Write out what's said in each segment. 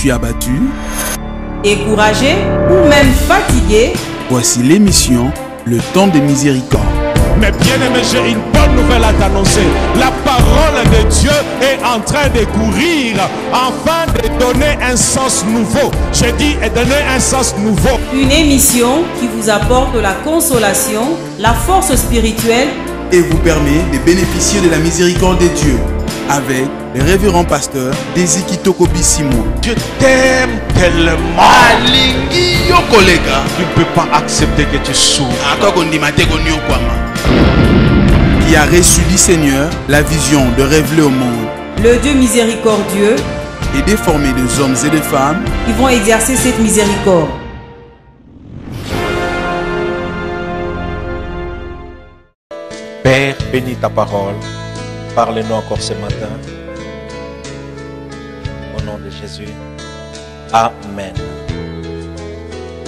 suis abattu, découragé ou même fatigué, voici l'émission Le Temps de Miséricorde. Mais bien aimé, j'ai une bonne nouvelle à t'annoncer. La parole de Dieu est en train de courir afin de donner un sens nouveau. J'ai dit et donner un sens nouveau. Une émission qui vous apporte la consolation, la force spirituelle et vous permet de bénéficier de la miséricorde de Dieu avec le révérend pasteur Désiki Tokobi Simon. Je t'aime tellement. Alingi yo kolega. Tu ne peux pas accepter que tu souffres. Qui a reçu du Seigneur la vision de révéler au monde le Dieu miséricordieux et de former des hommes et des femmes qui vont exercer cette miséricorde. Père, bénis ta parole. Parle-nous encore ce matin. Au nom de Jésus. Amen.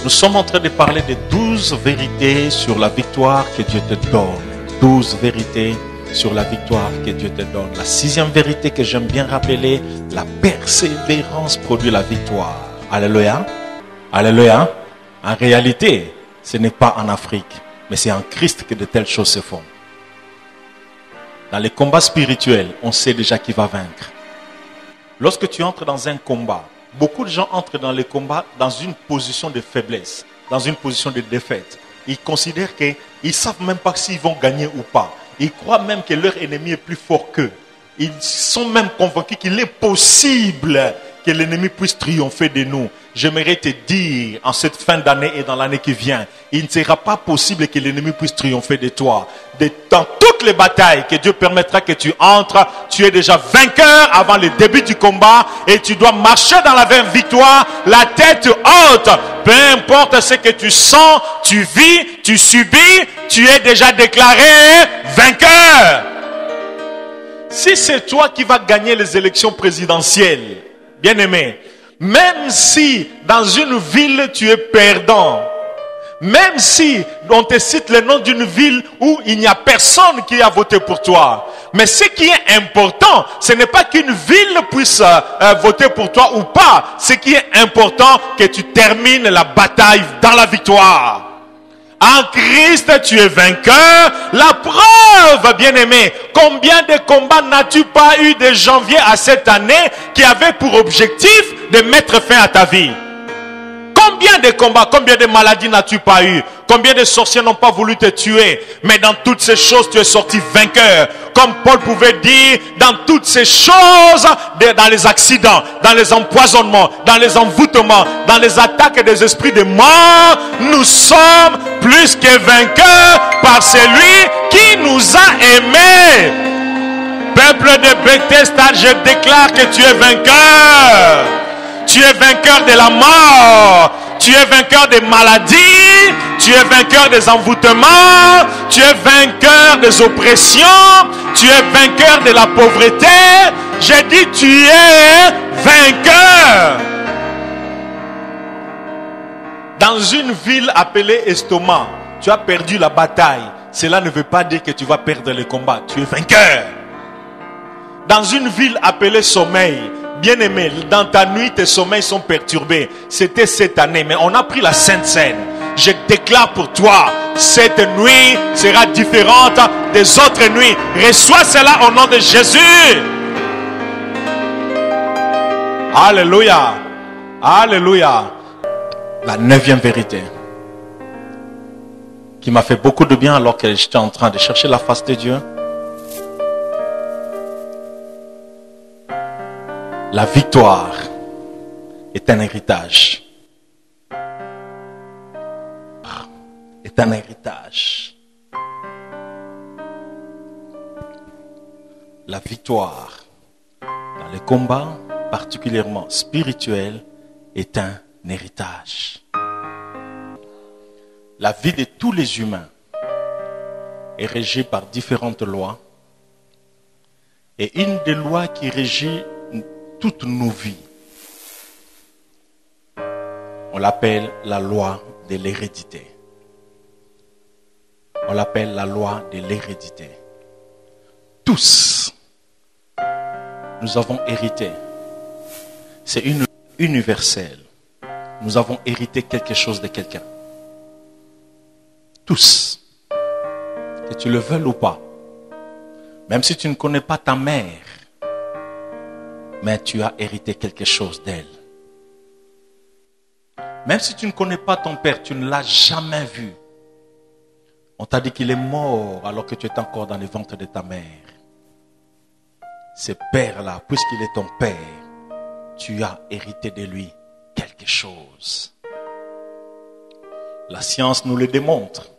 Nous sommes en train de parler de 12 vérités sur la victoire que Dieu te donne. 12 vérités sur la victoire que Dieu te donne. La 6e vérité que j'aime bien rappeler, la persévérance produit la victoire. Alléluia. Alléluia. En réalité, ce n'est pas en Afrique, mais c'est en Christ que de telles choses se font. Dans les combats spirituels, on sait déjà qui va vaincre. Lorsque tu entres dans un combat, beaucoup de gens entrent dans les combats dans une position de faiblesse, dans une position de défaite. Ils considèrent qu'ils ne savent même pas s'ils vont gagner ou pas. Ils croient même que leur ennemi est plus fort qu'eux. Ils sont même convaincus qu'il est possible que l'ennemi puisse triompher de nous. J'aimerais te dire, en cette fin d'année et dans l'année qui vient, il ne sera pas possible que l'ennemi puisse triompher de toi. Dans toutes les batailles que Dieu permettra que tu entres, tu es déjà vainqueur avant le début du combat et tu dois marcher dans la victoire, la tête haute. Peu importe ce que tu sens, tu vis, tu subis, tu es déjà déclaré vainqueur. Si c'est toi qui vas gagner les élections présidentielles, bien-aimé, même si dans une ville tu es perdant, même si on te cite le nom d'une ville où il n'y a personne qui a voté pour toi, mais ce qui est important, ce n'est pas qu'une ville puisse voter pour toi ou pas. Ce qui est important, que tu termines la bataille dans la victoire. En Christ, tu es vainqueur. La preuve, bien-aimé, combien de combats n'as-tu pas eu de janvier à cette année qui avaient pour objectif de mettre fin à ta vie? Combien de combats, combien de maladies n'as-tu pas eu? Combien de sorciers n'ont pas voulu te tuer? Mais dans toutes ces choses, tu es sorti vainqueur. Comme Paul pouvait dire, dans toutes ces choses, dans les accidents, dans les empoisonnements, dans les envoûtements, dans les attaques des esprits de mort, nous sommes plus que vainqueurs par celui qui nous a aimés. Peuple de Bethesda, je déclare que tu es vainqueur. Tu es vainqueur de la mort. Tu es vainqueur des maladies. Tu es vainqueur des envoûtements. Tu es vainqueur des oppressions. Tu es vainqueur de la pauvreté. J'ai dit tu es vainqueur. Dans une ville appelée Estomac, tu as perdu la bataille. Cela ne veut pas dire que tu vas perdre le combat. Tu es vainqueur. Dans une ville appelée Sommeil, bien-aimé, dans ta nuit, tes sommeils sont perturbés. C'était cette année, mais on a pris la Sainte Seine. Je déclare pour toi, cette nuit sera différente des autres nuits. Reçois cela au nom de Jésus. Alléluia. Alléluia. La 9e vérité, qui m'a fait beaucoup de bien alors que j'étais en train de chercher la face de Dieu. La victoire est un héritage. Est un héritage. La victoire dans les combats, particulièrement spirituels, est un héritage. La vie de tous les humains est régie par différentes lois. Et une des lois qui régit toutes nos vies, on l'appelle la loi de l'hérédité. On l'appelle la loi de l'hérédité. Tous, nous avons hérité. C'est une universel. Nous avons hérité quelque chose de quelqu'un. Tous. Que tu le veuilles ou pas. Même si tu ne connais pas ta mère, mais tu as hérité quelque chose d'elle. Même si tu ne connais pas ton père, tu ne l'as jamais vu. On t'a dit qu'il est mort alors que tu es encore dans le ventre de ta mère. Ce père-là, puisqu'il est ton père, tu as hérité de lui quelque chose. La science nous le démontre.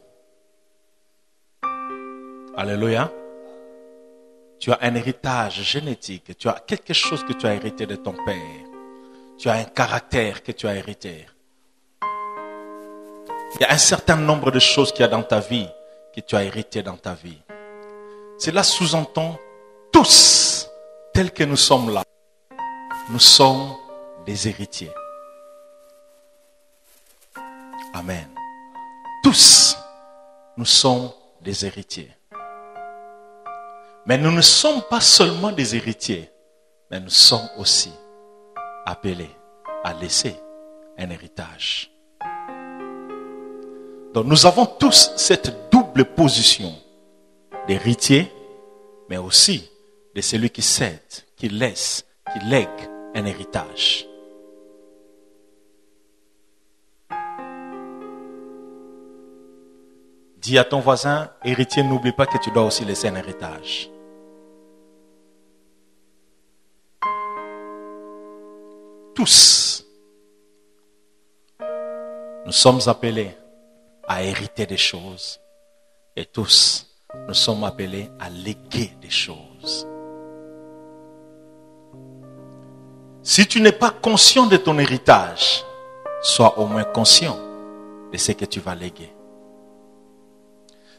Alléluia. Tu as un héritage génétique. Tu as quelque chose que tu as hérité de ton père. Tu as un caractère que tu as hérité. Il y a un certain nombre de choses qu'il y a dans ta vie que tu as hérité dans ta vie. Cela sous-entend tous, tels que nous sommes là, nous sommes des héritiers. Amen. Tous, nous sommes des héritiers. Mais nous ne sommes pas seulement des héritiers, mais nous sommes aussi appelés à laisser un héritage. Donc nous avons tous cette double position d'héritier, mais aussi de celui qui cède, qui laisse, qui lègue un héritage. Dis à ton voisin, héritier, n'oublie pas que tu dois aussi laisser un héritage. Tous, nous sommes appelés à hériter des choses et tous, nous sommes appelés à léguer des choses. Si tu n'es pas conscient de ton héritage, sois au moins conscient de ce que tu vas léguer.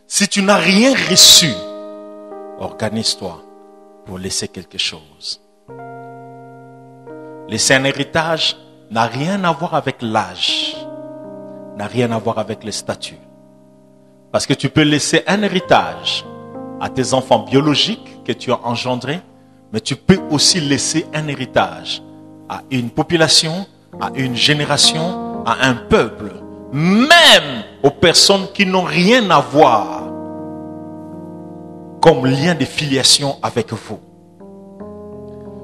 Si tu n'as rien reçu, organise-toi pour laisser quelque chose. Laisser un héritage n'a rien à voir avec l'âge, n'a rien à voir avec le statut. Parce que tu peux laisser un héritage à tes enfants biologiques que tu as engendrés, mais tu peux aussi laisser un héritage à une population, à une génération, à un peuple, même aux personnes qui n'ont rien à voir comme lien de filiation avec vous.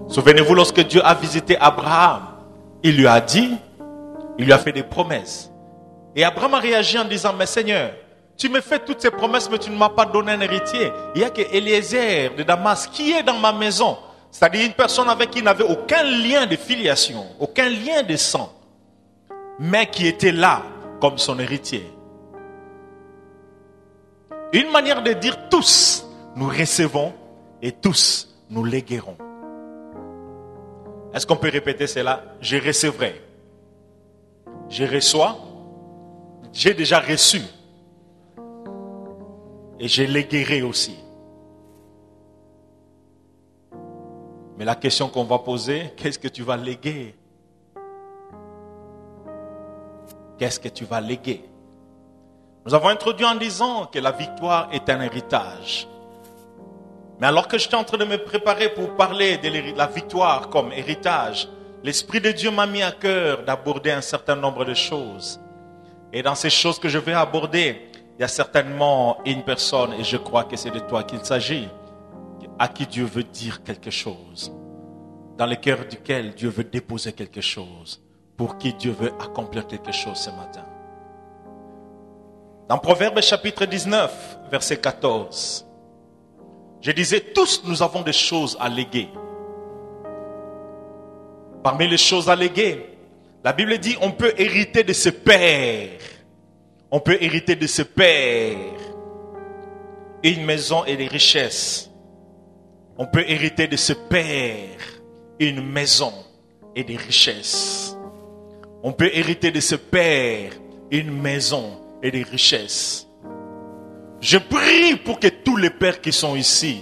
Souvenez-vous, lorsque Dieu a visité Abraham, il lui a dit, il lui a fait des promesses. Et Abraham a réagi en disant, mais Seigneur, tu me fais toutes ces promesses, mais tu ne m'as pas donné un héritier. Il n'y a que Eliezer de Damas qui est dans ma maison. C'est-à-dire une personne avec qui il n'avait aucun lien de filiation, aucun lien de sang, mais qui était là comme son héritier. Une manière de dire tous, nous recevons et tous, nous léguerons. Est-ce qu'on peut répéter cela? Je recevrai. Je reçois. J'ai déjà reçu. Et je léguerai aussi. Mais la question qu'on va poser, qu'est-ce que tu vas léguer? Qu'est-ce que tu vas léguer? Nous avons introduit en disant que la victoire est un héritage. Mais alors que j'étais en train de me préparer pour parler de la victoire comme héritage, l'Esprit de Dieu m'a mis à cœur d'aborder un certain nombre de choses. Et dans ces choses que je vais aborder, il y a certainement une personne, et je crois que c'est de toi qu'il s'agit, à qui Dieu veut dire quelque chose, dans le cœur duquel Dieu veut déposer quelque chose, pour qui Dieu veut accomplir quelque chose ce matin. Dans Proverbes chapitre 19, verset 14, je disais, tous nous avons des choses à léguer. Parmi les choses à léguer, la Bible dit, on peut hériter de ses pères. On peut hériter de ses pères une maison et des richesses. On peut hériter de ses pères une maison et des richesses. On peut hériter de ses pères une maison et des richesses. Je prie pour que tous les pères qui sont ici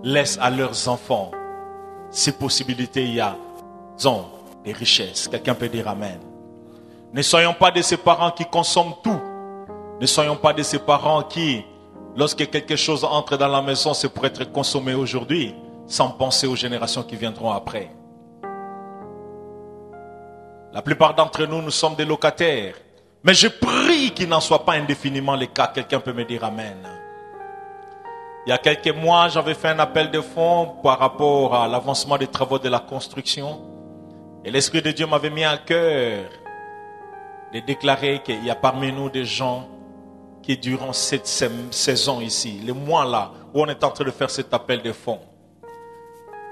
laissent à leurs enfants ces possibilités. Il y a des richesses. Quelqu'un peut dire amen. Ne soyons pas de ces parents qui consomment tout. Ne soyons pas de ces parents qui, lorsque quelque chose entre dans la maison, c'est pour être consommé aujourd'hui, sans penser aux générations qui viendront après. La plupart d'entre nous, nous sommes des locataires. Mais je prie qu'il n'en soit pas indéfiniment le cas. Quelqu'un peut me dire Amen. Il y a quelques mois, j'avais fait un appel de fonds par rapport à l'avancement des travaux de la construction. Et l'Esprit de Dieu m'avait mis à cœur de déclarer qu'il y a parmi nous des gens qui, durant cette saison ici, les mois là, où on est en train de faire cet appel de fonds,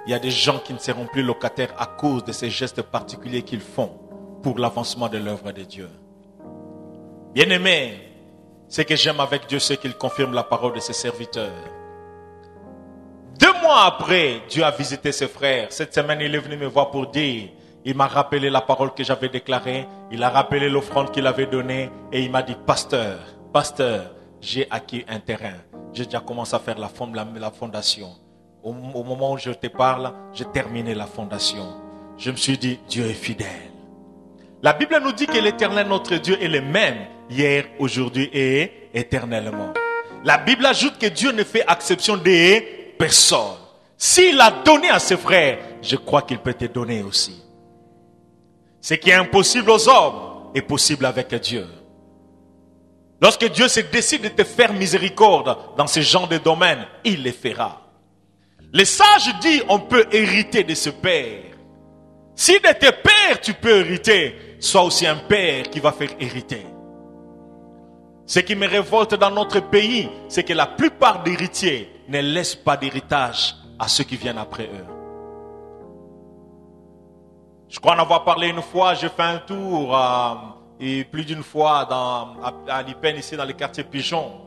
il y a des gens qui ne seront plus locataires à cause de ces gestes particuliers qu'ils font pour l'avancement de l'œuvre de Dieu. Bien-aimé, ce que j'aime avec Dieu, c'est qu'il confirme la parole de ses serviteurs. 2 mois après, Dieu a visité ses frères. Cette semaine, il est venu me voir pour dire, il m'a rappelé la parole que j'avais déclarée, il a rappelé l'offrande qu'il avait donnée et il m'a dit, pasteur, j'ai acquis un terrain. J'ai déjà commencé à faire la fondation. Au moment où je te parle, j'ai terminé la fondation. Je me suis dit, Dieu est fidèle. La Bible nous dit que l'Éternel, notre Dieu, est le même hier, aujourd'hui et éternellement. La Bible ajoute que Dieu ne fait exception de personne. S'il a donné à ses frères, je crois qu'il peut te donner aussi. Ce qui est impossible aux hommes est possible avec Dieu. Lorsque Dieu se décide de te faire miséricorde dans ce genre de domaine, il le fera. Les sages disent on peut hériter de ce père. Si de tes pères tu peux hériter, sois aussi un père qui va faire hériter. Ce qui me révolte dans notre pays, c'est que la plupart des héritiers ne laissent pas d'héritage à ceux qui viennent après eux. Je crois en avoir parlé une fois, j'ai fait un tour et plus d'une fois à Lipen, ici dans le quartier Pigeon.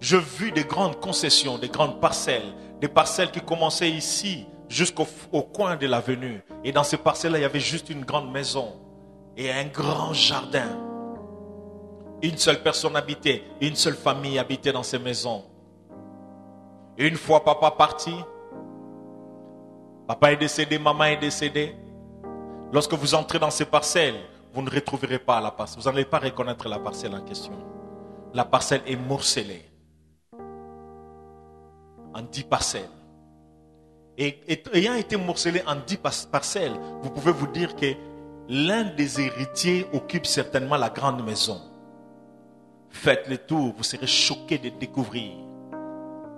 J'ai vu des grandes concessions, des grandes parcelles, des parcelles qui commençaient ici jusqu'au coin de l'avenue. Et dans ces parcelles-là, il y avait juste une grande maison et un grand jardin. Une seule personne habitait, une seule famille habitait dans ces maisons. Et une fois papa parti, papa est décédé, maman est décédée. Lorsque vous entrez dans ces parcelles, vous ne retrouverez pas la parcelle. Vous n'allez pas reconnaître la parcelle en question. La parcelle est morcelée en 10 parcelles. Et ayant été morcelée en 10 parcelles, vous pouvez vous dire que l'un des héritiers occupe certainement la grande maison. Faites le tour, vous serez choqués de découvrir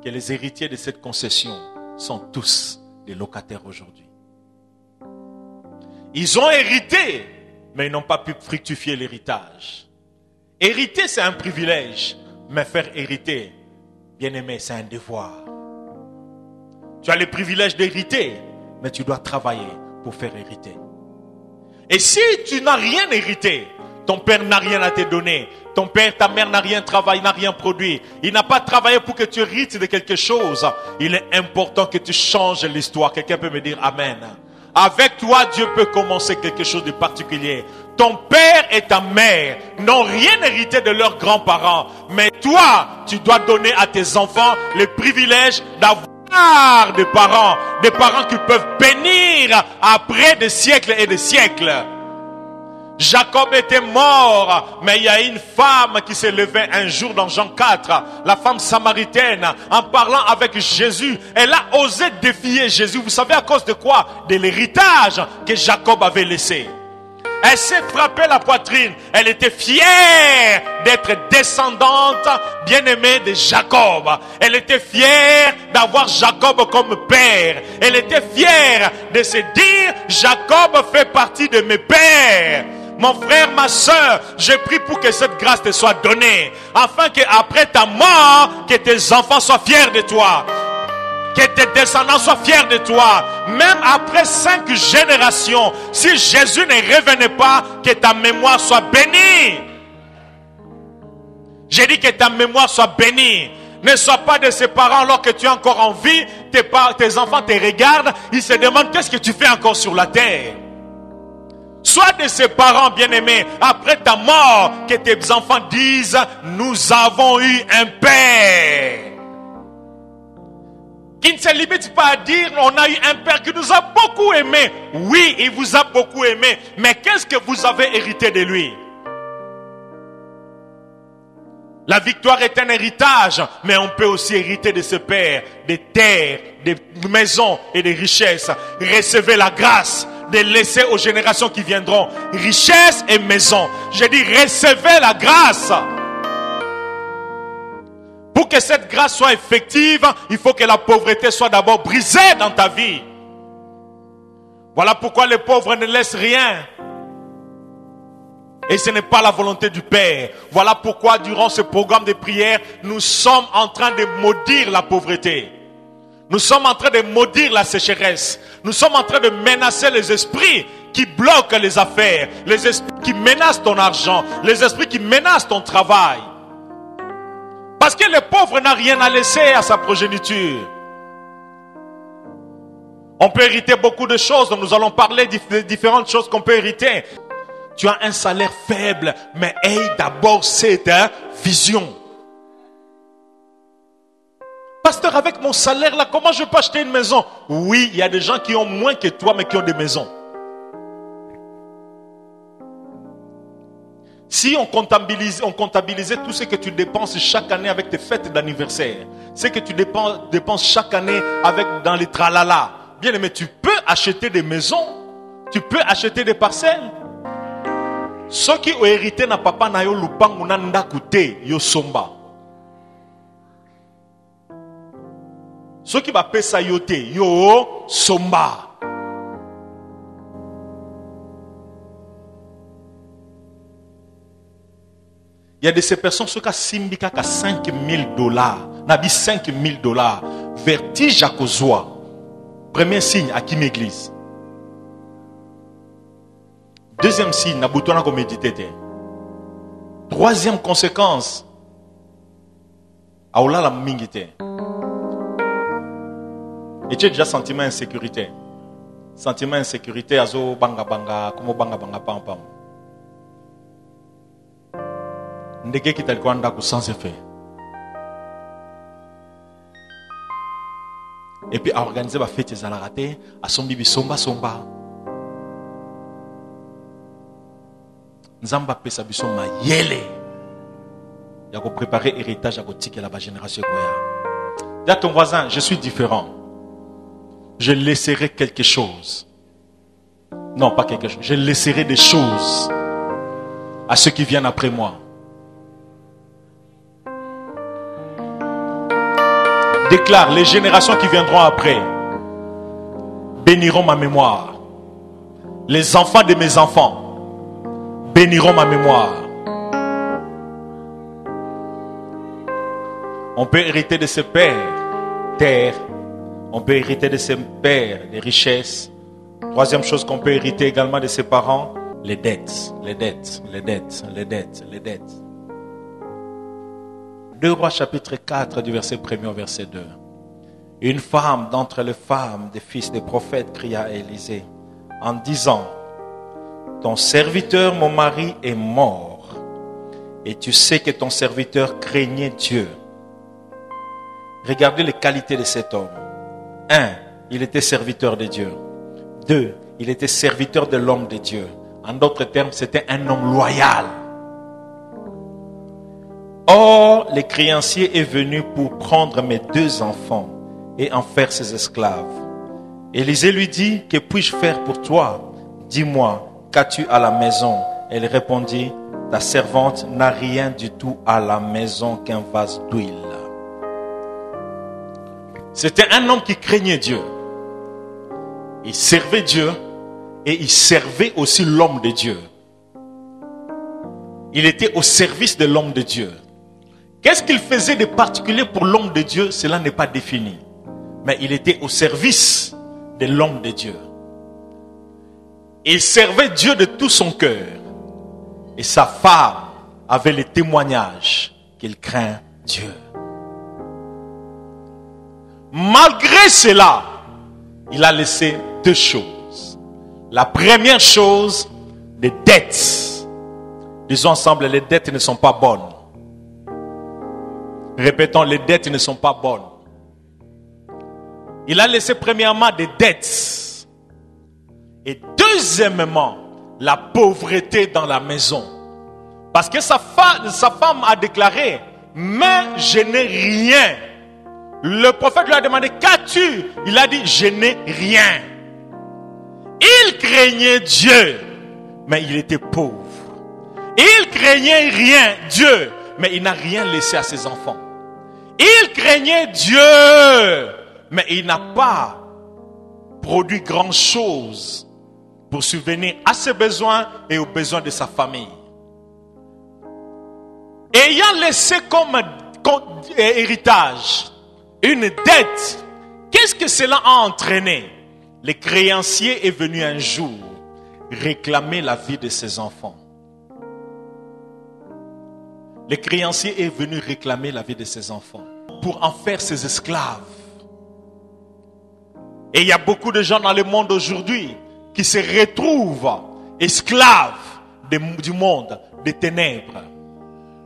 que les héritiers de cette concession sont tous des locataires aujourd'hui. Ils ont hérité, mais ils n'ont pas pu fructifier l'héritage. Hériter, c'est un privilège, mais faire hériter, bien aimé, c'est un devoir. Tu as le privilège d'hériter, mais tu dois travailler pour faire hériter. Et si tu n'as rien hérité, ton père n'a rien à te donner, ton père, ta mère n'a rien travaillé, n'a rien produit, il n'a pas travaillé pour que tu hérites de quelque chose, il est important que tu changes l'histoire. Quelqu'un peut me dire Amen. Avec toi, Dieu peut commencer quelque chose de particulier. Ton père et ta mère n'ont rien hérité de leurs grands-parents, mais toi, tu dois donner à tes enfants le privilège d'avoir des parents qui peuvent bénir après des siècles et des siècles. Jacob était mort, mais il y a une femme qui s'est levée un jour dans Jean 4, la femme samaritaine, en parlant avec Jésus. Elle a osé défier Jésus. Vous savez à cause de quoi? De l'héritage que Jacob avait laissé. Elle s'est frappée la poitrine. Elle était fière d'être descendante bien-aimée de Jacob. Elle était fière d'avoir Jacob comme père. Elle était fière de se dire, Jacob fait partie de mes pères. Mon frère, ma soeur, je prie pour que cette grâce te soit donnée, afin qu'après ta mort, que tes enfants soient fiers de toi, que tes descendants soient fiers de toi, même après 5 générations. Si Jésus ne revenait pas, que ta mémoire soit bénie. J'ai dit que ta mémoire soit bénie. Ne sois pas de ses parents alors que tu es encore en vie. Tes enfants te regardent, ils se demandent qu'est-ce que tu fais encore sur la terre. Sois de ses parents bien-aimés, après ta mort, que tes enfants disent, nous avons eu un père. Qui ne se limite pas à dire, on a eu un père qui nous a beaucoup aimés. Oui, il vous a beaucoup aimé, mais qu'est-ce que vous avez hérité de lui? La victoire est un héritage, mais on peut aussi hériter de ce père, des terres, des maisons et des richesses. Recevez la grâce de laisser aux générations qui viendront richesse et maison. Je dis, recevez la grâce. Pour que cette grâce soit effective, il faut que la pauvreté soit d'abord brisée dans ta vie. Voilà pourquoi les pauvres ne laissent rien. Et ce n'est pas la volonté du Père. Voilà pourquoi durant ce programme de prière, nous sommes en train de maudire la pauvreté. Nous sommes en train de maudire la sécheresse. Nous sommes en train de menacer les esprits qui bloquent les affaires. Les esprits qui menacent ton argent. Les esprits qui menacent ton travail. Parce que le pauvre n'a rien à laisser à sa progéniture. On peut hériter beaucoup de choses. Nous allons parler de différentes choses qu'on peut hériter. Tu as un salaire faible, mais aie d'abord cette vision. Pasteur, avec mon salaire là, comment je peux acheter une maison? Oui, il y a des gens qui ont moins que toi, mais qui ont des maisons. Si on comptabilisait tout ce que tu dépenses chaque année avec tes fêtes d'anniversaire, ce que tu dépenses chaque année dans les tralala, bien aimé, tu peux acheter des maisons, tu peux acheter des parcelles. Ceux qui ont hérité na papa na yo lupangu na ndakute yo somba. Ceux qui va pesa yote yo somba. Il y a de ces personnes qui ont simbika ka $5,000. Nabi $5,000. Vertige à kozwa. Premier signe à qui m'église. Deuxième signe, na boutona ko méditer. Troisième conséquence, aoula la mingite. Et tu as déjà sentiment d'insécurité. Sentiment d'insécurité, azo banga banga, como banga banga pam pam. Ndeke ki talikuwa ndako sans effet. Et puis à organiser ba fête za la raté, à son bibi somba somba. Nzamba pesa biso mayele. Ya ko préparer héritage à ko tikela ba génération koya. Dis à ton voisin, je suis différent. Je laisserai quelque chose. Non, pas quelque chose. Je laisserai des choses à ceux qui viennent après moi. Déclare, les générations qui viendront après béniront ma mémoire. Les enfants de mes enfants béniront ma mémoire. On peut hériter de ses pères terre. On peut hériter de ses pères des richesses. Troisième chose qu'on peut hériter également de ses parents, les dettes, les dettes, les dettes, les dettes, les dettes. 2 Rois chapitre 4 du verset 1er au verset 2. Une femme d'entre les femmes des fils des prophètes cria à Élisée en disant: ton serviteur, mon mari, est mort. Et tu sais que ton serviteur craignait Dieu. Regardez les qualités de cet homme. 1. Il était serviteur de Dieu. 2. Il était serviteur de l'homme de Dieu. En d'autres termes, c'était un homme loyal. Or, le créancier est venu pour prendre mes 2 enfants et en faire ses esclaves. Élisée lui dit: que puis-je faire pour toi? Dis-moi, qu'as-tu à la maison? Elle répondit: ta servante n'a rien du tout à la maison qu'un vase d'huile. C'était un homme qui craignait Dieu. Il servait Dieu et il servait aussi l'homme de Dieu. Il était au service de l'homme de Dieu. Qu'est-ce qu'il faisait de particulier pour l'homme de Dieu? Cela n'est pas défini. Mais il était au service de l'homme de Dieu. Il servait Dieu de tout son cœur. Et sa femme avait le témoignage qu'il craint Dieu. Malgré cela, il a laissé 2 choses. La première chose, les dettes. Disons ensemble, les dettes ne sont pas bonnes. Répétons, les dettes ne sont pas bonnes. Il a laissé premièrement des dettes. Et deuxièmement, la pauvreté dans la maison. Parce que sa femme a déclaré: mais je n'ai rien. Le prophète lui a demandé: qu'as-tu? Il a dit: je n'ai rien. Il Il craignait Dieu, mais il était pauvre. Il craignait rien, Dieu, mais il n'a rien laissé à ses enfants. Il craignait Dieu, mais il n'a pas produit grand-chose pour subvenir à ses besoins et aux besoins de sa famille. Ayant laissé comme héritage une dette, qu'est-ce que cela a entraîné? Le créancier est venu un jour réclamer la vie de ses enfants. Le créancier est venu réclamer la vie de ses enfants pour en faire ses esclaves. Et il y a beaucoup de gens dans le monde aujourd'hui qui se retrouvent esclaves du monde des ténèbres.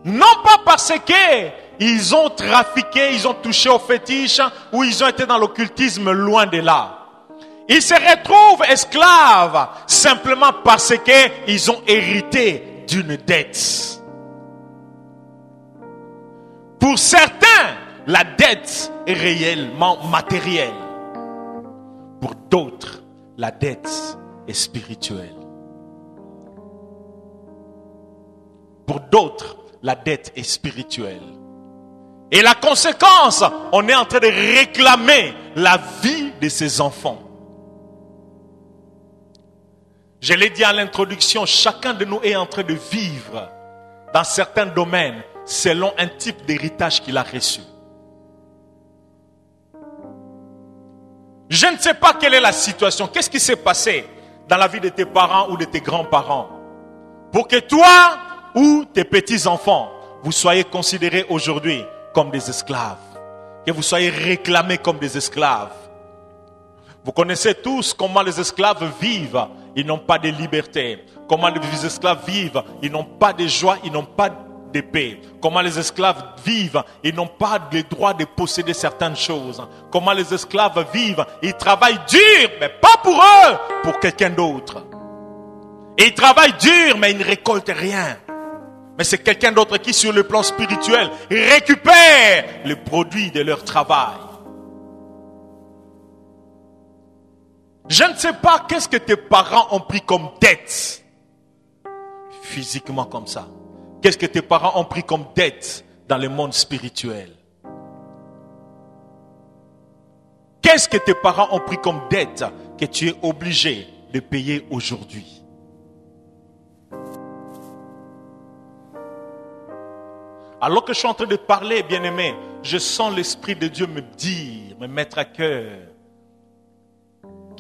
Non pas parce qu'ils ont trafiqué, ils ont touché au fétiche ou ils ont été dans l'occultisme, loin de là. Ils se retrouvent esclaves simplement parce qu'ils ont hérité d'une dette. Pour certains, la dette est réellement matérielle. Pour d'autres, la dette est spirituelle. Pour d'autres, la dette est spirituelle. Et la conséquence, on est en train de réclamer la vie de ses enfants. Je l'ai dit à l'introduction, chacun de nous est en train de vivre dans certains domaines selon un type d'héritage qu'il a reçu. Je ne sais pas quelle est la situation. Qu'est-ce qui s'est passé dans la vie de tes parents ou de tes grands-parents pour que toi ou tes petits-enfants, vous soyez considérés aujourd'hui comme des esclaves, que vous soyez réclamés comme des esclaves. Vous connaissez tous comment les esclaves vivent. Ils n'ont pas de liberté. Comment les esclaves vivent. Ils n'ont pas de joie, ils n'ont pas de paix. Comment les esclaves vivent. Ils n'ont pas le droit de posséder certaines choses. Comment les esclaves vivent. Ils travaillent dur, mais pas pour eux, pour quelqu'un d'autre. Et ils travaillent dur, mais ils ne récoltent rien. Mais c'est quelqu'un d'autre qui, sur le plan spirituel, récupère le produit de leur travail. Je ne sais pas qu'est-ce que tes parents ont pris comme dette. Physiquement comme ça. Qu'est-ce que tes parents ont pris comme dette dans le monde spirituel? Qu'est-ce que tes parents ont pris comme dette que tu es obligé de payer aujourd'hui? Alors que je suis en train de parler, bien-aimé, je sens l'Esprit de Dieu me dire, me mettre à cœur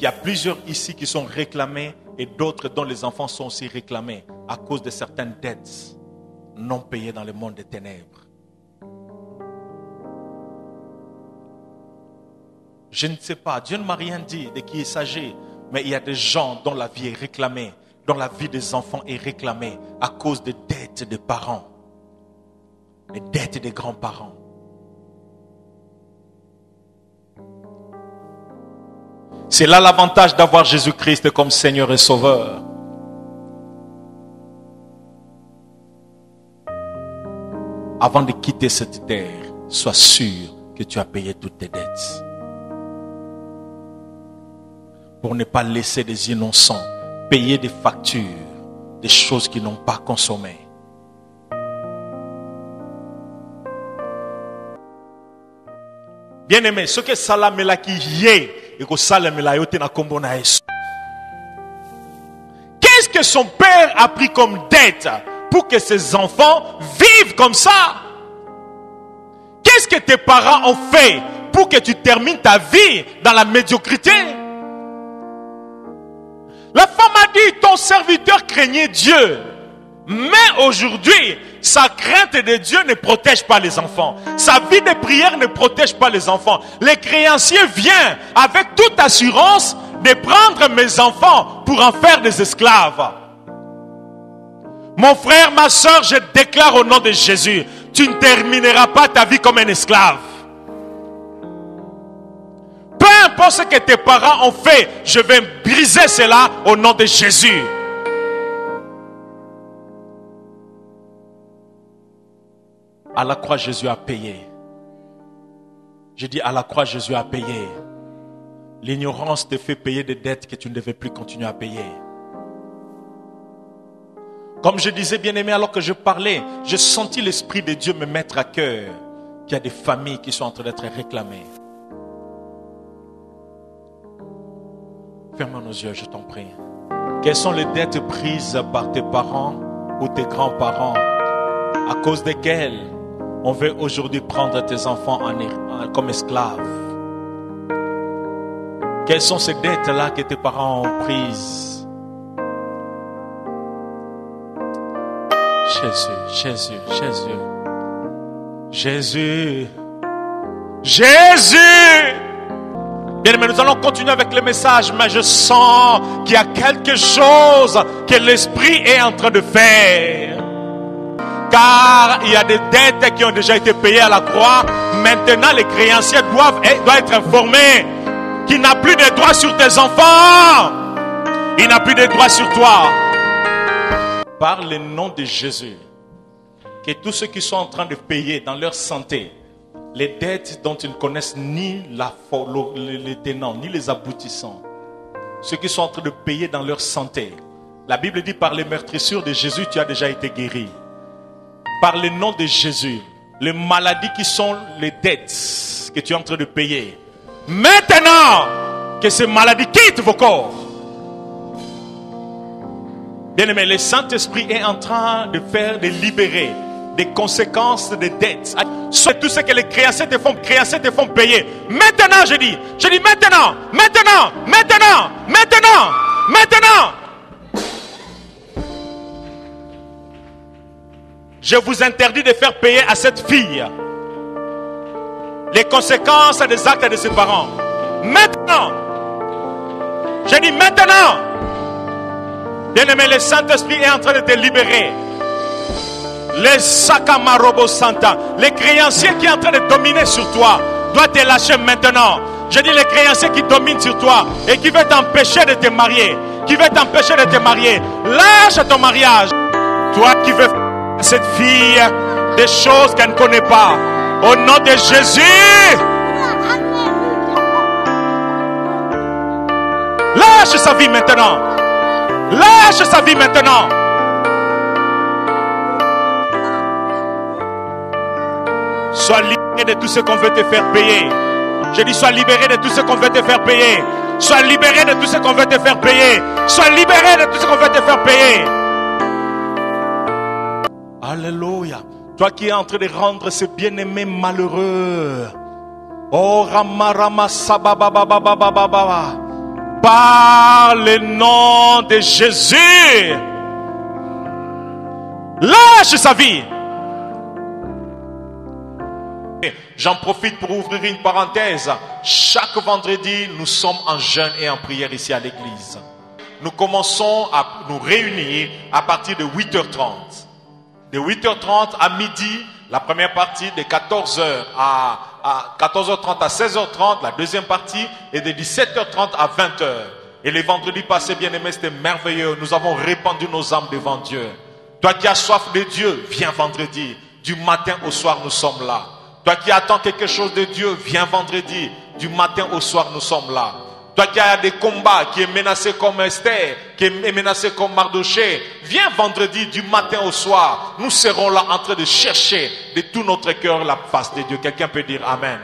qu'il y a plusieurs ici qui sont réclamés et d'autres dont les enfants sont aussi réclamés à cause de certaines dettes non payées dans le monde des ténèbres. Je ne sais pas, Dieu ne m'a rien dit de qui il s'agit, mais il y a des gens dont la vie est réclamée, dont la vie des enfants est réclamée à cause des dettes des parents, des dettes des grands-parents. C'est là l'avantage d'avoir Jésus-Christ comme Seigneur et Sauveur. Avant de quitter cette terre, sois sûr que tu as payé toutes tes dettes. Pour ne pas laisser des innocents payer des factures, des choses qu'ils n'ont pas consommées. Bien-aimé, ce que Salamela qui y qu'est-ce que son père a pris comme dette pour que ses enfants vivent comme ça? Qu'est-ce que tes parents ont fait pour que tu termines ta vie dans la médiocrité? La femme a dit, ton serviteur craignait Dieu. Mais aujourd'hui, sa crainte de Dieu ne protège pas les enfants. Sa vie de prière ne protège pas les enfants. Le créancier vient avec toute assurance de prendre mes enfants pour en faire des esclaves. Mon frère, ma soeur, je déclare au nom de Jésus, tu ne termineras pas ta vie comme un esclave. Peu importe ce que tes parents ont fait, je vais briser cela au nom de Jésus. À la croix, Jésus a payé. Je dis à la croix, Jésus a payé. L'ignorance te fait payer des dettes que tu ne devais plus continuer à payer. Comme je disais, bien-aimé, alors que je parlais, j'ai senti l'Esprit de Dieu me mettre à cœur qu'il y a des familles qui sont en train d'être réclamées. Ferme nos yeux, je t'en prie. Quelles sont les dettes prises par tes parents ou tes grands-parents à cause desquelles on veut aujourd'hui prendre tes enfants comme esclaves? Quelles sont ces dettes-là que tes parents ont prises? Jésus, Jésus, Jésus, Jésus, Jésus. Bien, mais nous allons continuer avec le message, mais je sens qu'il y a quelque chose que l'Esprit est en train de faire. Car il y a des dettes qui ont déjà été payées à la croix. Maintenant, les créanciers doivent être informés qu'il n'a plus de droit sur tes enfants. Il n'a plus de droit sur toi. Par le nom de Jésus, que tous ceux qui sont en train de payer dans leur santé les dettes dont ils ne connaissent ni les tenants, ni les aboutissants, ceux qui sont en train de payer dans leur santé, la Bible dit par les meurtrissures de Jésus, tu as déjà été guéri. Par le nom de Jésus, les maladies qui sont les dettes que tu es en train de payer, maintenant que ces maladies quittent vos corps. Bien-aimé, le Saint-Esprit est en train de libérer des conséquences des dettes. C'est tout ce que les créanciers te font payer. Maintenant, je dis maintenant, maintenant, maintenant, maintenant, maintenant. Je vous interdis de faire payer à cette fille les conséquences des actes de ses parents. Maintenant. Je dis maintenant. Bien-aimé, le Saint-Esprit est en train de te libérer. Les Sakamarobo Santa, les créanciers qui sont en train de dominer sur toi, doivent te lâcher maintenant. Je dis les créanciers qui dominent sur toi et qui veulent t'empêcher de te marier. Lâche ton mariage. Toi qui veux faire à cette fille des choses qu'elle ne connaît pas. Au nom de Jésus. Lâche sa vie maintenant. Lâche sa vie maintenant. Sois libéré de tout ce qu'on veut te faire payer. Je dis sois libéré de tout ce qu'on veut te faire payer. Sois libéré de tout ce qu'on veut te faire payer. Sois libéré de tout ce qu'on veut te faire payer. Alléluia. Toi qui es en train de rendre ces bien-aimés malheureux. Oh Rama Sabababababababa. Par le nom de Jésus, lâche sa vie. J'en profite pour ouvrir une parenthèse. Chaque vendredi, nous sommes en jeûne et en prière ici à l'église. Nous commençons à nous réunir à partir de 8h30. De 8h30 à midi, la première partie, de 14h à 14h30 à 16h30, la deuxième partie, et de 17h30 à 20h. Et les vendredis passés, bien-aimés, c'était merveilleux. Nous avons répandu nos âmes devant Dieu. Toi qui as soif de Dieu, viens vendredi. Du matin au soir, nous sommes là. Toi qui attends quelque chose de Dieu, viens vendredi. Du matin au soir, nous sommes là. Toi qui as des combats, qui est menacé comme Esther, qui est menacé comme Mardoché, viens vendredi du matin au soir. Nous serons là en train de chercher de tout notre cœur la face de Dieu. Quelqu'un peut dire Amen.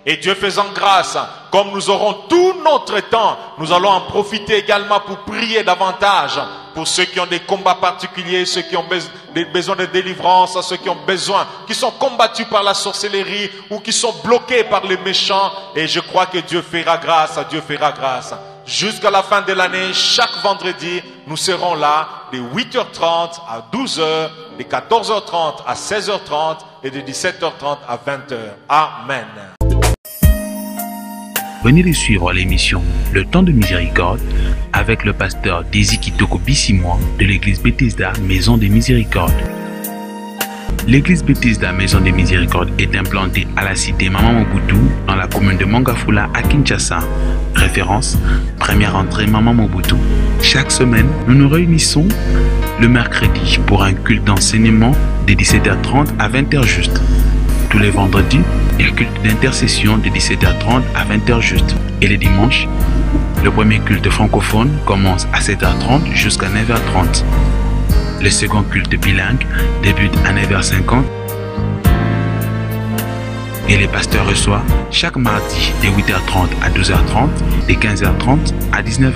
Et Dieu faisant grâce, comme nous aurons tout notre temps, nous allons en profiter également pour prier davantage pour ceux qui ont des combats particuliers, ceux qui ont besoin de délivrance, ceux qui ont besoin, qui sont combattus par la sorcellerie ou qui sont bloqués par les méchants. Et je crois que Dieu fera grâce, Dieu fera grâce. Jusqu'à la fin de l'année, chaque vendredi, nous serons là de 8h30 à 12h, de 14h30 à 16h30 et de 17h30 à 20h. Amen. Venez de suivre l'émission Le Temps de Miséricorde avec le pasteur Désy Kitoko Bissimois de l'église Bethesda Maison des Miséricordes. L'église Bethesda Maison des Miséricordes est implantée à la cité Mama Mobutu dans la commune de Mangafula à Kinshasa. Référence, première entrée Mama Mobutu. Chaque semaine, nous nous réunissons le mercredi pour un culte d'enseignement de 17h30 à 20h juste. Tous les vendredis, et culte d'intercession de 17h30 à 20h juste. Et les dimanches, le premier culte francophone commence à 7h30 jusqu'à 9h30. Le second culte bilingue débute à 9h50 et les pasteurs reçoivent chaque mardi de 8h30 à 12h30, de 15h30 à 19h30.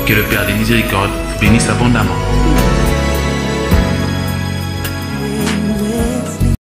Que le Père des miséricordes vous bénisse abondamment.